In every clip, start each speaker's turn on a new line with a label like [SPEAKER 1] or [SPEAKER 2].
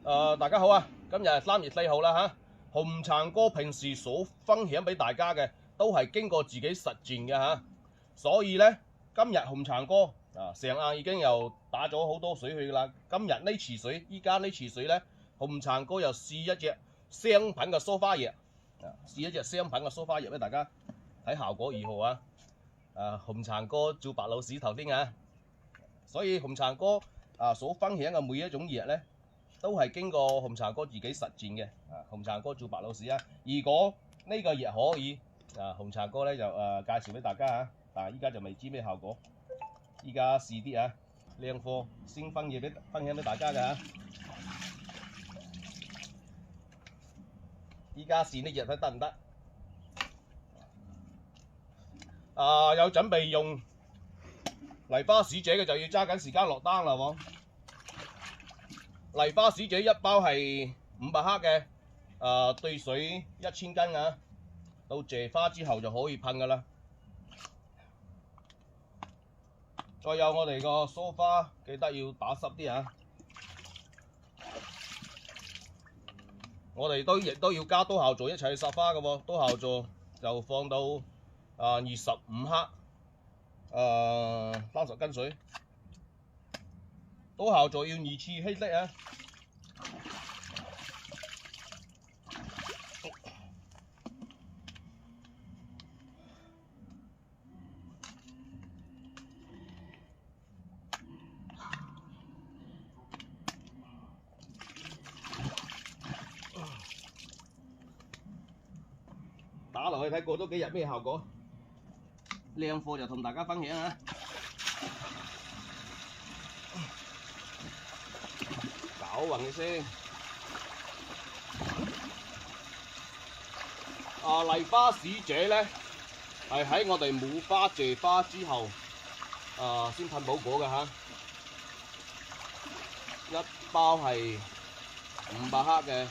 [SPEAKER 1] 大家好啊！今日係3月4號啦嚇。紅橙哥平時所分享俾大家嘅都係經過自己實踐嘅嚇，所以呢，今日紅橙哥成晏已經又打咗好多水去啦。今日呢池水，依家呢池水呢，紅橙哥又試一隻雙品嘅蘇花葉，試一隻雙品嘅蘇花葉俾大家睇效果如何啊？紅橙哥做白老鼠頭先啊，所以紅橙哥所分享嘅每一種葉呢，都係經過紅橙哥自己實踐嘅。紅橙哥做白老鼠啊，如果呢個葉可以，紅橙哥咧就介紹俾大家啊。但係依家就未知咩效果，依家試啲靚貨先分享俾大家嘅嚇。依家試呢隻睇得唔得？有準備用泥巴使者嘅就要揸緊時間落單啦喎。泥巴使者一包係500克嘅，對水1000斤啊，到謝花之後就可以噴噶啦。再有我哋個蘇花，記得要打濕啲啊。我哋亦都要加多效座一齊去撒花嘅喎，多效座就放到25克，30斤水。多效座要2次稀釋啊！打落去睇過多幾日咩效果？靚貨就同大家分享啊！攪勻佢先。泥巴使者咧係喺我哋冇花謝花之後先噴補果嘅嚇。一包係500克嘅，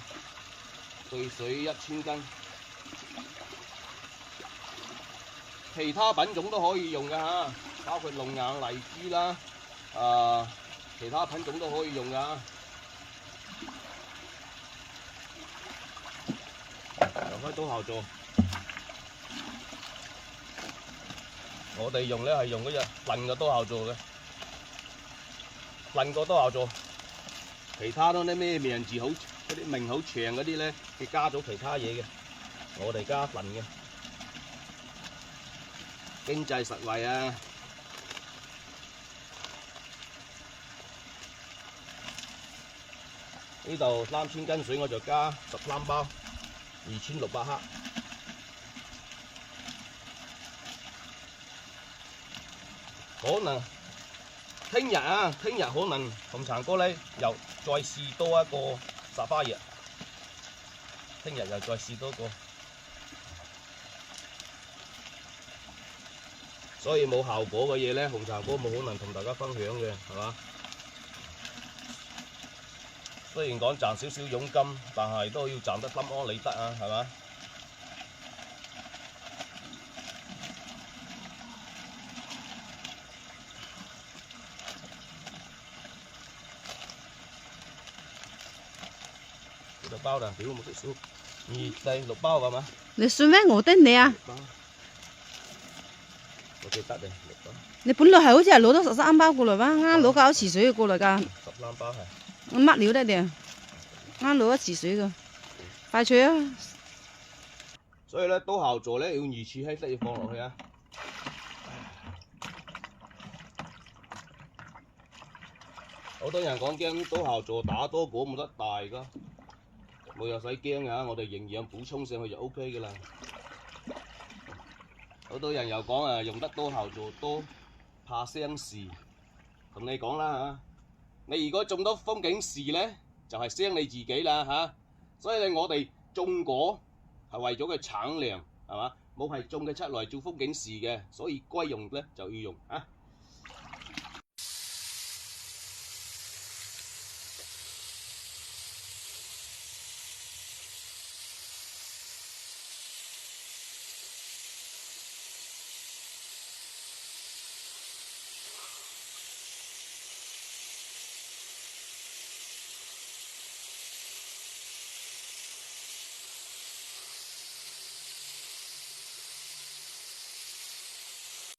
[SPEAKER 1] 對水1000斤。其他品種都可以用嘅嚇，包括龍眼、荔枝啦，其他品種都可以用嘅。又開多效座，我哋用咧係用嗰隻燉嘅多效座嘅，燉過多效座。其他都啲咩名字好，嗰啲名好長嗰啲咧，佢加咗其他嘢嘅，我哋加燉嘅。經濟實惠啊！呢度3000斤水我就加13包，2600克。可能聽日可能紅橙哥咧又再試多一個撒花葉，聽日又再試多個。所以冇效果嘅嘢咧，紅橙哥冇可能同大家分享嘅，係嘛？雖然講賺少少佣金，但係都要賺得心安理得啊，係嘛？幾多包啦？屌冇識數，2、4、6包係嘛？
[SPEAKER 2] 你算咩？我的你啊！
[SPEAKER 1] 我記得嘅6包。
[SPEAKER 2] 你本來係好似係攞咗13包過來吧？啱攞夠池水過來㗎。
[SPEAKER 1] 13包係。
[SPEAKER 2] 我乜料得你啊？啱攞一池水㗎，快脆啊！
[SPEAKER 1] 所以咧，多效座咧要2次稀釋要放落去啊。好多人講驚多效座打多果冇得大㗎，冇又使驚㗎，我哋營養補充上去就 OK 㗎啦。好多人又講用得多效座多怕傷樹，同你講啦嚇，你如果種到風景樹咧，就係傷你自己啦嚇。所以我哋種果係為咗佢產量係嘛，冇係種嘅出嚟做風景樹嘅，所以該用咧就要用啊。